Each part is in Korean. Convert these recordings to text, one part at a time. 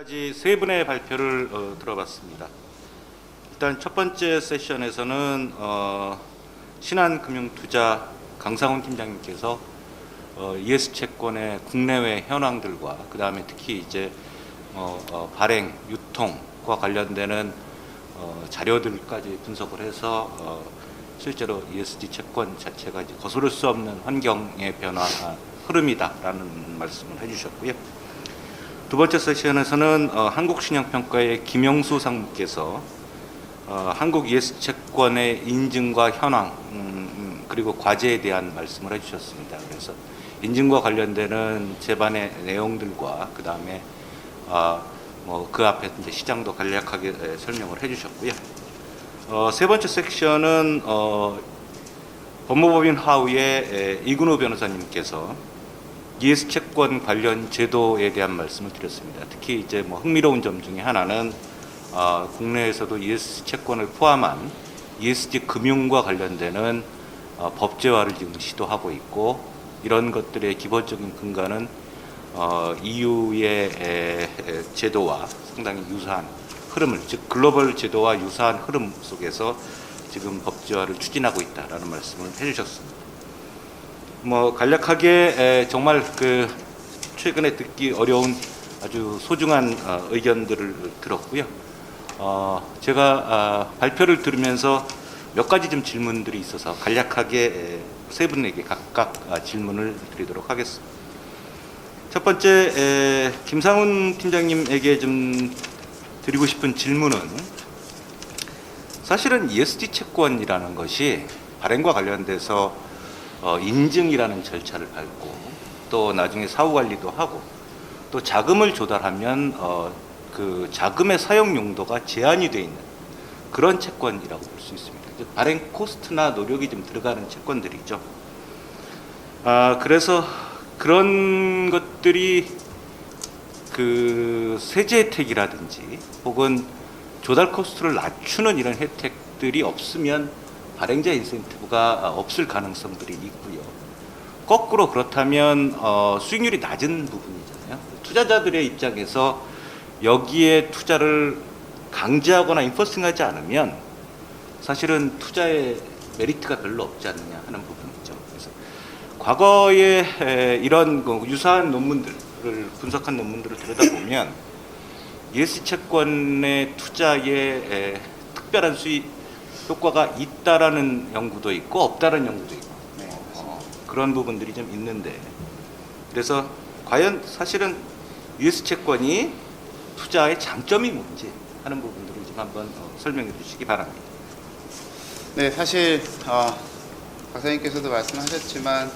지금까지 세 분의 발표를 들어봤습니다. 일단 첫 번째 세션에서는 신한금융투자 강상훈 팀장님께서 ES채권의 국내외 현황들과 그 다음에 특히 이제 발행, 유통과 관련되는 자료들까지 분석을 해서 실제로 ESG 채권 자체가 이제 거스를 수 없는 환경의 변화 흐름이다라는 말씀을 해주셨고요. 두 번째 세션에서는 한국신용평가의 김영수 상무께서 한국 ESG 채권의 인증과 현황 그리고 과제에 대한 말씀을 해주셨습니다. 그래서 인증과 관련되는 제반의 내용들과 그 다음에 그 앞에 이제 시장도 간략하게 설명을 해주셨고요. 세 번째 섹션은 법무법인 하우의 이근호 변호사님께서 ES 채권 관련 제도에 대한 말씀을 드렸습니다. 특히 이제 흥미로운 점 중에 하나는 국내에서도 ES 채권을 포함한 ESG 금융과 관련되는 법제화를 지금 시도하고 있고, 이런 것들의 기본적인 근간은 EU의 제도와 상당히 유사한 흐름을, 즉 글로벌 제도와 유사한 흐름 속에서 지금 법제화를 추진하고 있다라는 말씀을 해주셨습니다. 간략하게 정말 최근에 듣기 어려운 아주 소중한 의견들을 들었고요. 제가 발표를 들으면서 몇 가지 좀 질문들이 있어서 간략하게 세 분에게 각각 질문을 드리도록 하겠습니다. 첫 번째, 김상훈 팀장님에게 좀 드리고 싶은 질문은, 사실은 ESG 채권이라는 것이 발행과 관련돼서 인증이라는 절차를 밟고 또 나중에 사후 관리도 하고 또 자금을 조달하면 그 자금의 사용 용도가 제한이 되어 있는 그런 채권이라고 볼 수 있습니다. 발행 코스트나 노력이 좀 들어가는 채권들이죠. 그래서 그런 것들이 그 세제 혜택이라든지 혹은 조달 코스트를 낮추는 이런 혜택들이 없으면 발행자 인센티브가 없을 가능성들이 있고요. 거꾸로 그렇다면 수익률이 낮은 부분이잖아요. 투자자들의 입장에서 여기에 투자를 강제하거나 인포싱하지 않으면 사실은 투자의 메리트가 별로 없지 않느냐 하는 부분이죠. 그래서 과거에 이런 유사한 논문들을 분석한 논문들을 들여다보면 ESG 채권의 투자에 특별한 수익 효과가 있다라는 연구도 있고 없다라는 연구도 있고 그런 부분들이 좀 있는데, 그래서 과연 사실은 ESG 채권이 투자의 장점이 뭔지 하는 부분들을 좀 한번 설명해 주시기 바랍니다. 네, 사실 박사님께서도 말씀하셨지만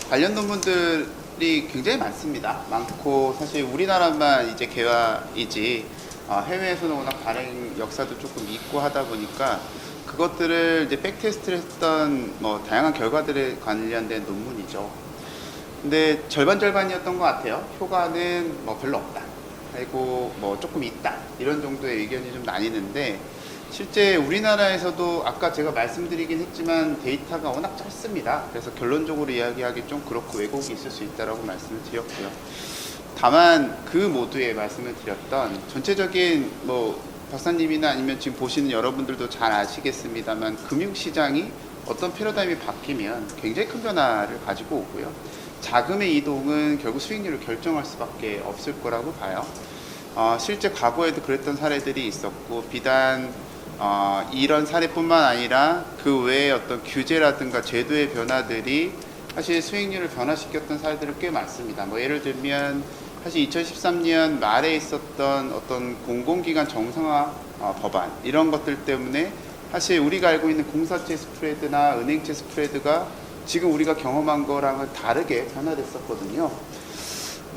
관련 논문들이 굉장히 많고 사실 우리나라만 이제 개화이지 해외에서는 워낙 발행 역사도 조금 있고 하다 보니까 그것들을 이제 백테스트를 했던 다양한 결과들에 관련된 논문이죠. 근데 절반이었던 것 같아요. 효과는 별로 없다, 그리고 조금 있다, 이런 정도의 의견이 좀 나뉘는데, 실제 우리나라에서도 아까 제가 말씀드리긴 했지만 데이터가 워낙 짧습니다. 그래서 결론적으로 이야기하기 좀 그렇고 왜곡이 있을 수 있다라고 말씀을 드렸고요. 다만 그 모두에 말씀을 드렸던 전체적인 박사님이나 아니면 지금 보시는 여러분들도 잘 아시겠습니다만, 금융시장이 어떤 패러다임이 바뀌면 굉장히 큰 변화를 가지고 오고요. 자금의 이동은 결국 수익률을 결정할 수밖에 없을 거라고 봐요. 실제 과거에도 그랬던 사례들이 있었고, 비단 이런 사례뿐만 아니라 그 외에 어떤 규제라든가 제도의 변화들이 사실 수익률을 변화시켰던 사례들이 꽤 많습니다. 예를 들면 사실 2013년 말에 있었던 어떤 공공기관 정상화 법안, 이런 것들 때문에 사실 우리가 알고 있는 공사채 스프레드나 은행채 스프레드가 지금 우리가 경험한 거랑은 다르게 변화됐었거든요.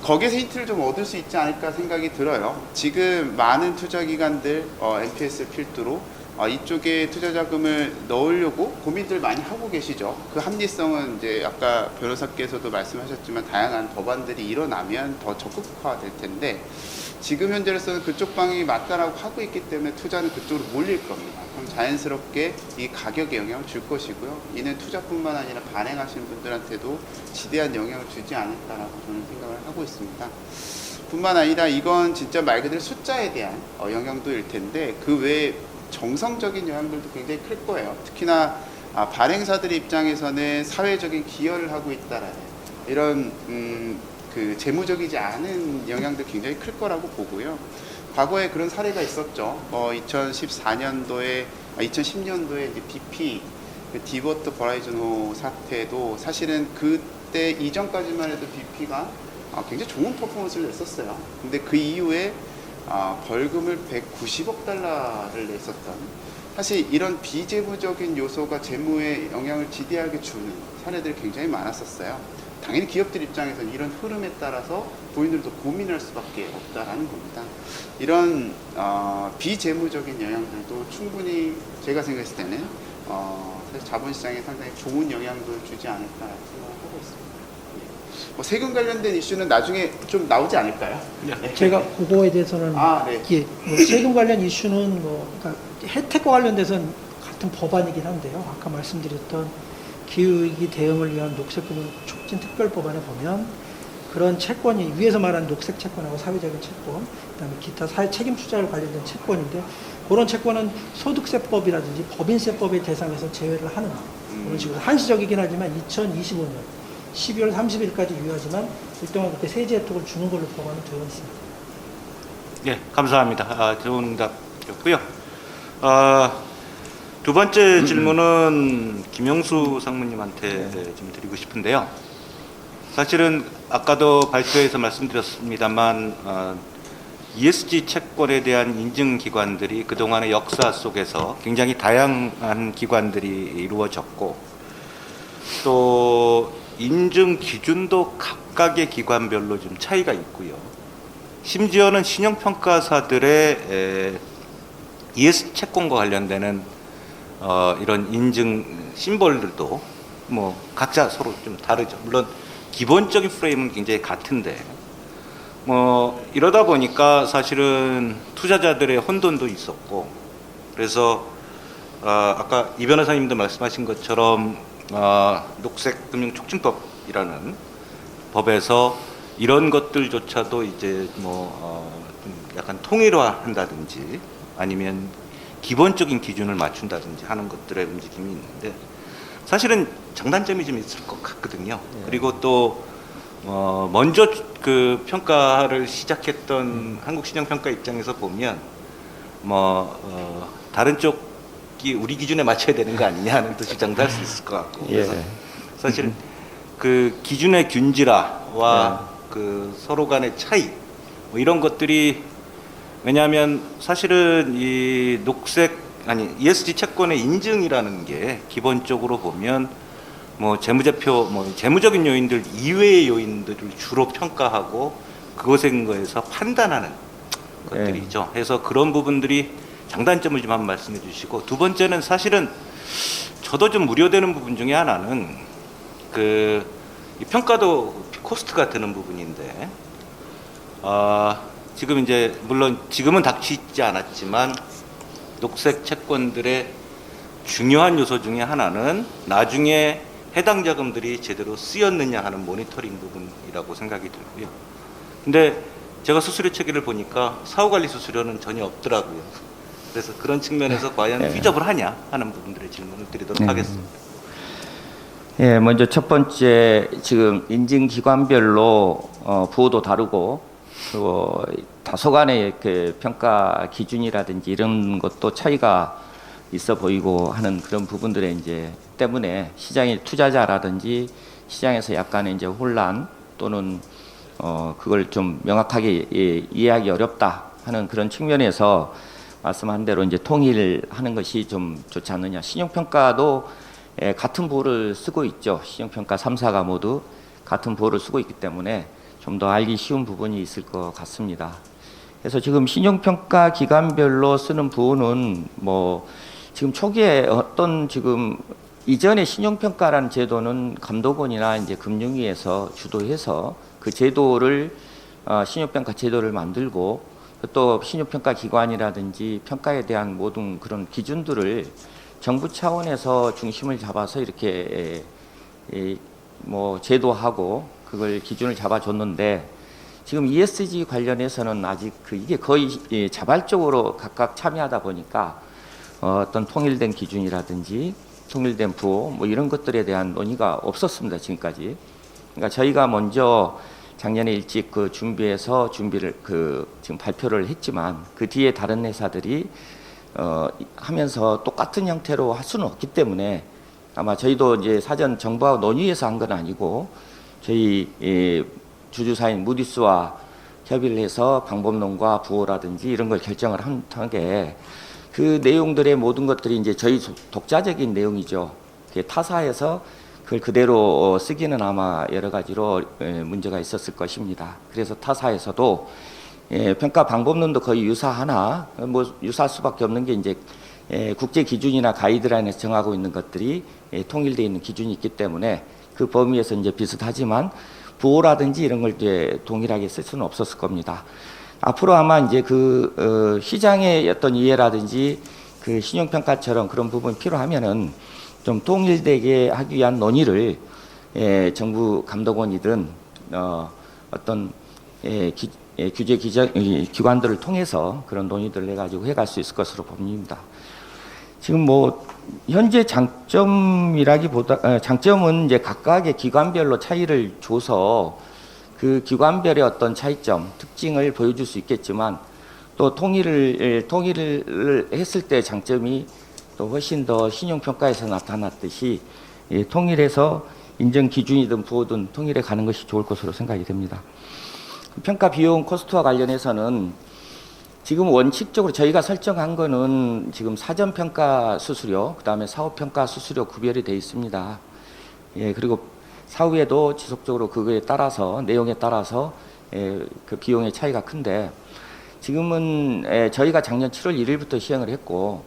거기에서 힌트를 좀 얻을 수 있지 않을까 생각이 들어요. 지금 많은 투자기관들 MPS를 필두로 이쪽에 투자 자금을 넣으려고 고민들 많이 하고 계시죠. 그 합리성은 이제 아까 변호사께서도 말씀하셨지만 다양한 법안들이 일어나면 더 적극화될 텐데, 지금 현재로서는 그쪽 방향이 맞다라고 하고 있기 때문에 투자는 그쪽으로 몰릴 겁니다. 그럼 자연스럽게 이 가격에 영향을 줄 것이고요. 이는 투자뿐만 아니라 발행하시는 분들한테도 지대한 영향을 주지 않을까라고 저는 생각을 하고 있습니다. 뿐만 아니라 이건 진짜 말 그대로 숫자에 대한 영향도일 텐데 그 외에 정성적인 영향들도 굉장히 클 거예요. 특히나 발행사들 입장에서는 사회적인 기여를 하고 있다라는 이런 그 재무적이지 않은 영향도 굉장히 클 거라고 보고요. 과거에 그런 사례가 있었죠. 2014년도에 2010년도에 이제 BP 그 디버트 버라이즌호 사태도 사실은 그때 이전까지만 해도 BP가 굉장히 좋은 퍼포먼스를 냈었어요. 근데 그 이후에 벌금을 190억 달러를 냈었던, 사실 이런 비재무적인 요소가 재무에 영향을 지대하게 주는 사례들이 굉장히 많았었어요. 당연히 기업들 입장에서는 이런 흐름에 따라서 본인들도 고민할 수밖에 없다라는 겁니다. 이런 비재무적인 영향들도 충분히 제가 생각했을 때는 사실 자본시장에 상당히 좋은 영향을 주지 않을까 생각하고 있습니다. 뭐 세금 관련된 이슈는 나중에 좀 나오지 않을까요? 네. 제가 그거에 대해서는 네. 이게 뭐 세금 관련 이슈는 그러니까 혜택과 관련돼서는 같은 법안이긴 한데요. 아까 말씀드렸던 기후위기 대응을 위한 녹색금융 촉진 특별법안에 보면 그런 채권이 위에서 말한 녹색 채권하고 사회적인 채권, 그다음에 기타 사회 책임 투자를 관련된 채권인데 그런 채권은 소득세법이라든지 법인세법의 대상에서 제외를 하는 그런 식으로 한시적이긴 하지만 2025년 12월 30일까지 유효하지만 일정한 그때 세제 혜택을 주는 걸로 법안은 되어 있습니다. 네, 감사합니다. 좋은 답이었고요. 두 번째 질문은 김영수 상무님한테 좀 드리고 싶은데요. 사실은 아까도 발표에서 말씀드렸습니다만 ESG 채권에 대한 인증 기관들이 그동안의 역사 속에서 굉장히 다양한 기관들이 이루어졌고 또 인증 기준도 각각의 기관별로 좀 차이가 있고요. 심지어는 신용평가사들의 ESG 채권과 관련되는 이런 인증 심벌들도 뭐 각자 서로 좀 다르죠. 물론 기본적인 프레임은 굉장히 같은데 뭐 이러다 보니까 사실은 투자자들의 혼돈도 있었고 그래서 아까 이 변호사님도 말씀하신 것처럼 녹색금융촉진법이라는 법에서 이런 것들조차도 이제 좀 약간 통일화한다든지 아니면 기본적인 기준을 맞춘다든지 하는 것들의 움직임이 있는데 사실은 장단점이 좀 있을 것 같거든요. 그리고 또 먼저 그 평가를 시작했던 한국신용평가 입장에서 보면 다른 쪽이 우리 기준에 맞춰야 되는 거 아니냐 하는 또 주장도 할 수 있을 것 같고 그래서 사실 그 기준의 균질화와 그 서로 간의 차이 뭐 이런 것들이 왜냐하면 사실은 이 ESG 채권의 인증이라는 게 기본적으로 보면 재무적인 요인들 이외의 요인들을 주로 평가하고 그것에 근거해서 판단하는 것들이죠. 그래서 그런 부분들이 장단점을 좀 한번 말씀해 주시고 두 번째는 사실은 저도 좀 우려되는 부분 중에 하나는 이 평가도 코스트가 드는 부분인데 지금 이제 물론 지금은 닥치지 않았지만 녹색 채권들의 중요한 요소 중에 하나는 나중에 해당 자금들이 제대로 쓰였느냐 하는 모니터링 부분이라고 생각이 들고요. 근데 제가 수수료 체계를 보니까 사후관리 수수료는 전혀 없더라고요. 그래서 그런 측면에서 과연 피저블하냐 하는 부분들의 질문을 드리도록 하겠습니다. 먼저 첫 번째 지금 인증기관별로 부호도 다르고 그리고 다소간의 그 평가 기준이라든지 이런 것도 차이가 있어 보이고 하는 그런 부분들에 이제 때문에 시장의 투자자라든지 시장에서 약간의 이제 혼란 또는 그걸 좀 명확하게 이해하기 어렵다 하는 그런 측면에서 말씀한 대로 이제 통일하는 것이 좀 좋지 않느냐. 신용평가도 같은 부호를 쓰고 있죠. 신용평가 3사가 모두 같은 부호를 쓰고 있기 때문에 좀 더 알기 쉬운 부분이 있을 것 같습니다. 그래서 지금 신용평가 기관별로 쓰는 부호는 지금 초기에 지금 이전에 신용평가라는 제도는 감독원이나 이제 금융위에서 주도해서 그 제도를 신용평가 제도를 만들고 또 신용평가 기관이라든지 평가에 대한 모든 그런 기준들을 정부 차원에서 중심을 잡아서 이렇게 제도하고 그걸 기준을 잡아줬는데 지금 ESG 관련해서는 아직 이게 거의 자발적으로 각각 참여하다 보니까 어떤 통일된 기준이라든지 통일된 부호 뭐 이런 것들에 대한 논의가 없었습니다, 지금까지. 그러니까 저희가 먼저 작년에 일찍 준비해서 준비를 지금 발표를 했지만 그 뒤에 다른 회사들이 하면서 똑같은 형태로 할 수는 없기 때문에 아마 저희도 이제 사전 정부하고 논의해서 한 건 아니고 저희 주주사인 무디스와 협의를 해서 방법론과 부호라든지 이런 걸 결정을 한 게 그 내용들의 모든 것들이 이제 저희 독자적인 내용이죠. 타사에서 그걸 그대로 쓰기는 아마 여러 가지로 문제가 있었을 것입니다. 그래서 타사에서도 평가 방법론도 거의 유사하나 뭐 유사할 수밖에 없는 게 이제 국제 기준이나 가이드라인에서 정하고 있는 것들이 통일되어 있는 기준이 있기 때문에 그 범위에서 이제 비슷하지만 부호라든지 이런 걸 이제 동일하게 쓸 수는 없었을 겁니다. 앞으로 아마 이제 시장의 어떤 이해라든지 그 신용평가처럼 그런 부분이 필요하면은 좀 통일되게 하기 위한 논의를 정부 감독원이든 어떤 규제 기관들을 통해서 그런 논의들을 해가지고 해갈 수 있을 것으로 봅니다. 지금 뭐 현재 장점이라기보다 장점은 이제 각각의 기관별로 차이를 줘서 그 기관별의 어떤 차이점, 특징을 보여줄 수 있겠지만 또 통일을 했을 때 장점이 또 훨씬 더 신용평가에서 나타났듯이 통일해서 인정 기준이든 부호든 통일해 가는 것이 좋을 것으로 생각이 됩니다. 평가 비용 코스트와 관련해서는 지금 원칙적으로 저희가 설정한 거는 지금 사전 평가 수수료, 그다음에 사후 평가 수수료 구별이 되어 있습니다. 그리고 사후에도 지속적으로 그거에 따라서 내용에 따라서 그 비용의 차이가 큰데 지금은 저희가 작년 7월 1일부터 시행을 했고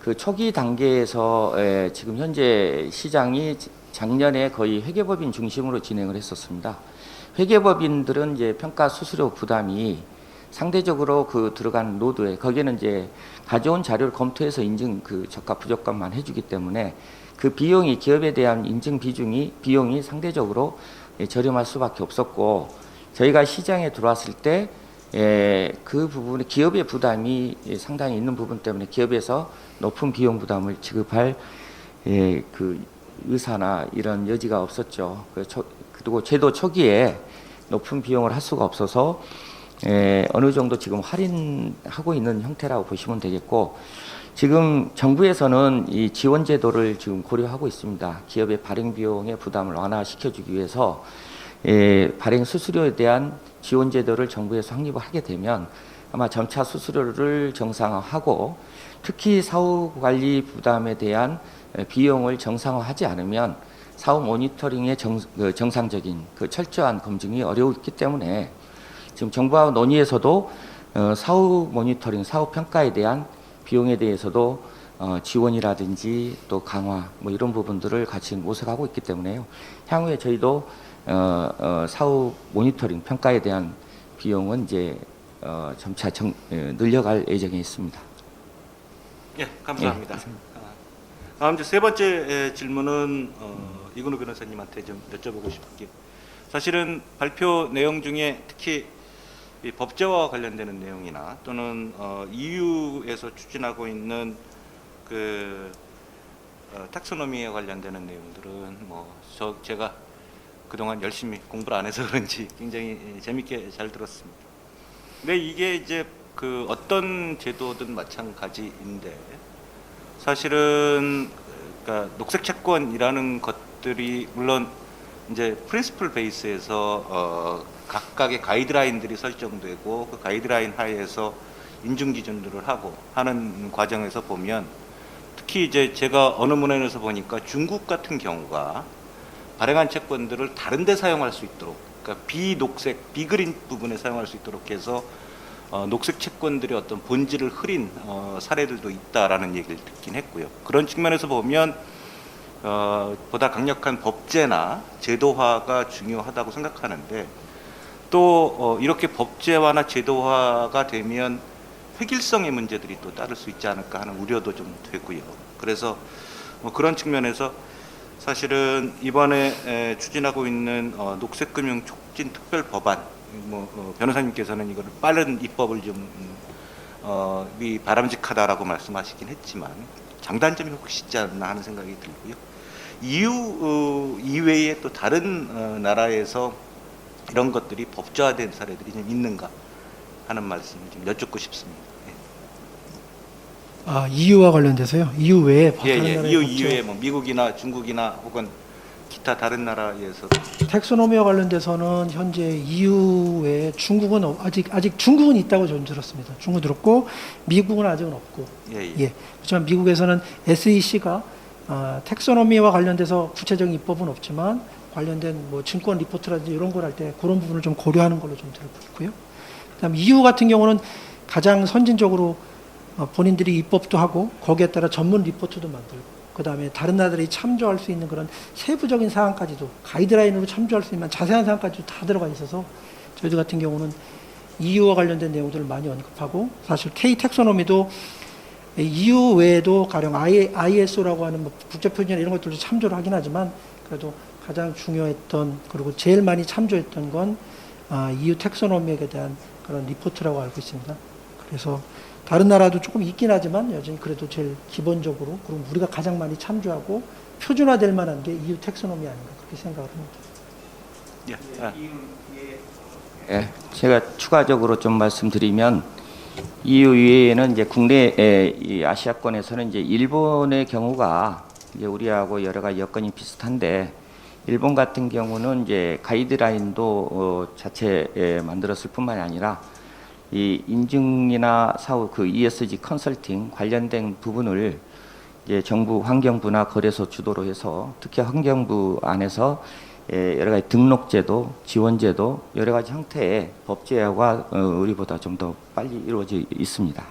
그 초기 단계에서 지금 현재 시장이 작년에 거의 회계법인 중심으로 진행을 했었습니다. 회계법인들은 이제 평가 수수료 부담이 상대적으로 들어간 노드에 거기에는 이제 가져온 자료를 검토해서 인증 적합 부족감만 해주기 때문에 그 비용이 기업에 대한 인증 비용이 상대적으로 저렴할 수밖에 없었고 저희가 시장에 들어왔을 때 그 부분에 기업의 부담이 상당히 있는 부분 때문에 기업에서 높은 비용 부담을 지급할 그 의사나 이런 여지가 없었죠. 그리고 제도 초기에 높은 비용을 할 수가 없어서 어느 정도 지금 할인하고 있는 형태라고 보시면 되겠고 지금 정부에서는 이 지원 제도를 지금 고려하고 있습니다. 기업의 발행 비용의 부담을 완화시켜주기 위해서 발행 수수료에 대한 지원 제도를 정부에서 확립을 하게 되면 아마 점차 수수료를 정상화하고 특히 사후 관리 부담에 대한 비용을 정상화하지 않으면 사후 모니터링의 정상적인 철저한 검증이 어려웠기 때문에 지금 정부와 논의에서도 사후 모니터링, 사후 평가에 대한 비용에 대해서도 지원이라든지 또 강화 뭐 이런 부분들을 같이 모색하고 있기 때문에요. 향후에 저희도 사후 모니터링 평가에 대한 비용은 이제 점차 늘려갈 예정에 있습니다. 예, 감사합니다. 다음 세 번째 질문은 이근우 변호사님한테 좀 여쭤보고 싶은 게 사실은 발표 내용 중에 특히 이 법제화와 관련되는 내용이나 또는 EU에서 추진하고 있는 탁소노미에 관련되는 내용들은 제가 그동안 열심히 공부를 안 해서 그런지 굉장히 재밌게 잘 들었습니다. 근데 이게 이제 어떤 제도든 마찬가지인데 사실은 그러니까 녹색 채권이라는 것들이 물론 이제 프린시플 베이스에서 각각의 가이드라인들이 설정되고 그 가이드라인 하에서 인증 기준들을 하고 하는 과정에서 보면 특히 이제 제가 어느 문헌에서 보니까 중국 같은 경우가 발행한 채권들을 다른 데 사용할 수 있도록 그러니까 비녹색, 비그린 부분에 사용할 수 있도록 해서 녹색 채권들의 어떤 본질을 흐린 사례들도 있다라는 얘기를 듣긴 했고요. 그런 측면에서 보면 보다 강력한 법제나 제도화가 중요하다고 생각하는데 또 이렇게 법제화나 제도화가 되면 획일성의 문제들이 또 따를 수 있지 않을까 하는 우려도 좀 되고요. 그래서 그런 측면에서 사실은 이번에 추진하고 있는 녹색금융 촉진 특별 법안 변호사님께서는 이걸 빠른 입법을 좀 바람직하다라고 말씀하시긴 했지만 장단점이 혹시 있지 않나 하는 생각이 들고요. EU 이외에 또 다른 나라에서 이런 것들이 법조화된 사례들이 좀 있는가 하는 말씀을 좀 여쭙고 싶습니다. 아, EU와 관련돼서요? EU 외에 다른 나라의 EU 법조- 이외에 뭐 미국이나 중국이나 혹은 기타 다른 나라에서 텍소노미와 관련돼서는 현재 EU 외에 중국은 아직 중국은 있다고 저는 들었습니다. 중국 들었고 미국은 아직은 없고. 예. 그렇지만 미국에서는 SEC가 텍소노미와 관련돼서 구체적인 입법은 없지만 관련된 뭐 증권 리포트라든지 이런 걸 할 때 그런 부분을 좀 고려하는 걸로 좀 들고 있고요. 그다음 EU 같은 경우는 가장 선진적으로 본인들이 입법도 하고 거기에 따라 전문 리포트도 만들고 그다음에 다른 나라들이 참조할 수 있는 그런 세부적인 사항까지도 가이드라인으로 참조할 수 있는 자세한 사항까지도 다 들어가 있어서 저희들 같은 경우는 EU와 관련된 내용들을 많이 언급하고 사실 K 텍소노미도 EU 외에도 가령 ISO라고 하는 뭐 국제표준이나 이런 것들도 참조를 하긴 하지만 그래도 가장 중요했던 그리고 제일 많이 참조했던 건 EU 텍소노미에 대한 그런 리포트라고 알고 있습니다. 그래서 다른 나라도 조금 있긴 하지만 여전히 그래도 제일 기본적으로 그럼 우리가 가장 많이 참조하고 표준화될 만한 게 EU 텍소노미 아닌가 그렇게 생각을 합니다. 예, 제가 추가적으로 좀 말씀드리면 EU 외에는 이제 국내 이 아시아권에서는 이제 일본의 경우가 이제 우리하고 여러 가지 여건이 비슷한데 일본 같은 경우는 이제 가이드라인도 자체 만들었을 뿐만이 아니라 이 인증이나 사후 그 ESG 컨설팅 관련된 부분을 이제 정부 환경부나 거래소 주도로 해서 특히 환경부 안에서 여러 가지 등록제도, 지원제도 여러 가지 형태의 법제화가 우리보다 좀 더 빨리 이루어져 있습니다.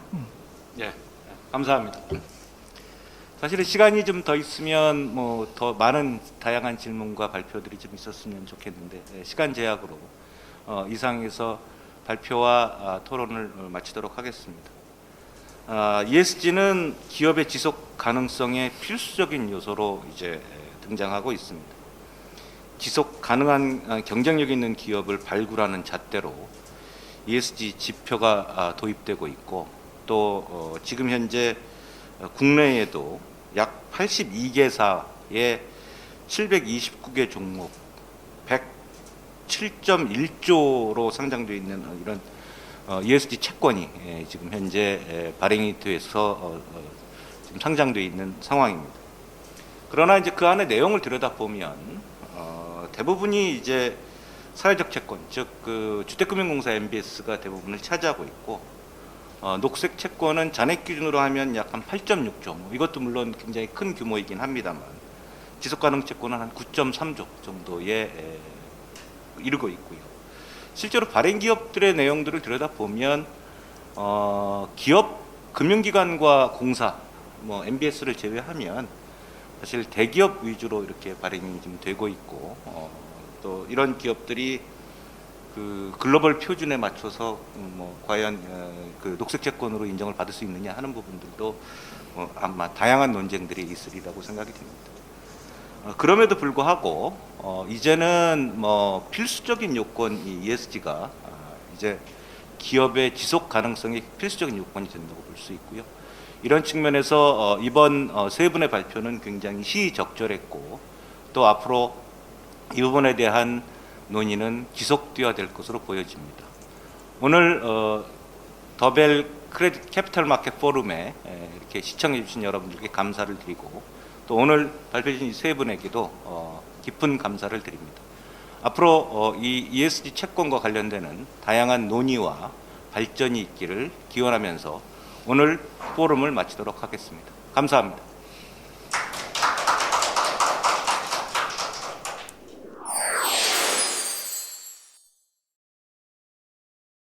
예, 감사합니다. 사실은 시간이 좀 더 있으면 뭐 더 많은 다양한 질문과 발표들이 좀 있었으면 좋겠는데 시간 제약으로 이상에서 발표와 토론을 마치도록 하겠습니다. ESG는 기업의 지속 가능성의 필수적인 요소로 이제 등장하고 있습니다. 지속 가능한 경쟁력 있는 기업을 발굴하는 잣대로 ESG 지표가 도입되고 있고 또 지금 현재 국내에도 약 82개사의 729개 종목 107.1조로 상장되어 있는 이런 ESG 채권이 지금 현재 발행이 돼서 지금 상장되어 있는 상황입니다. 그러나 이제 그 안에 내용을 들여다보면 대부분이 이제 사회적 채권, 즉 그 주택금융공사 MBS가 대부분을 차지하고 있고 녹색 채권은 잔액 기준으로 하면 약 한 8.6조, 이것도 물론 굉장히 큰 규모이긴 합니다만 지속가능 채권은 한 9.3조 정도에 이르고 있고요. 실제로 발행 기업들의 내용들을 들여다보면 기업, 금융기관과 공사, 뭐 MBS를 제외하면 사실 대기업 위주로 이렇게 발행이 좀 되고 있고 또 이런 기업들이 그 글로벌 표준에 맞춰서 뭐 과연 그 녹색 채권으로 인정을 받을 수 있느냐 하는 부분들도 아마 다양한 논쟁들이 있으리라고 생각이 됩니다. 그럼에도 불구하고 이제는 뭐 필수적인 요건이 ESG가 이제 기업의 지속 가능성의 필수적인 요건이 된다고 볼 수 있고요. 이런 측면에서 이번 세 분의 발표는 굉장히 시의적절했고 또 앞으로 이 부분에 대한 논의는 지속되어야 될 것으로 보여집니다. 오늘 더벨 크레딧 캐피탈 마켓 포럼에 이렇게 시청해 주신 여러분들께 감사를 드리고 또 오늘 발표해 주신 이 세 분에게도 깊은 감사를 드립니다. 앞으로 이 ESG 채권과 관련되는 다양한 논의와 발전이 있기를 기원하면서 오늘 포럼을 마치도록 하겠습니다. 감사합니다.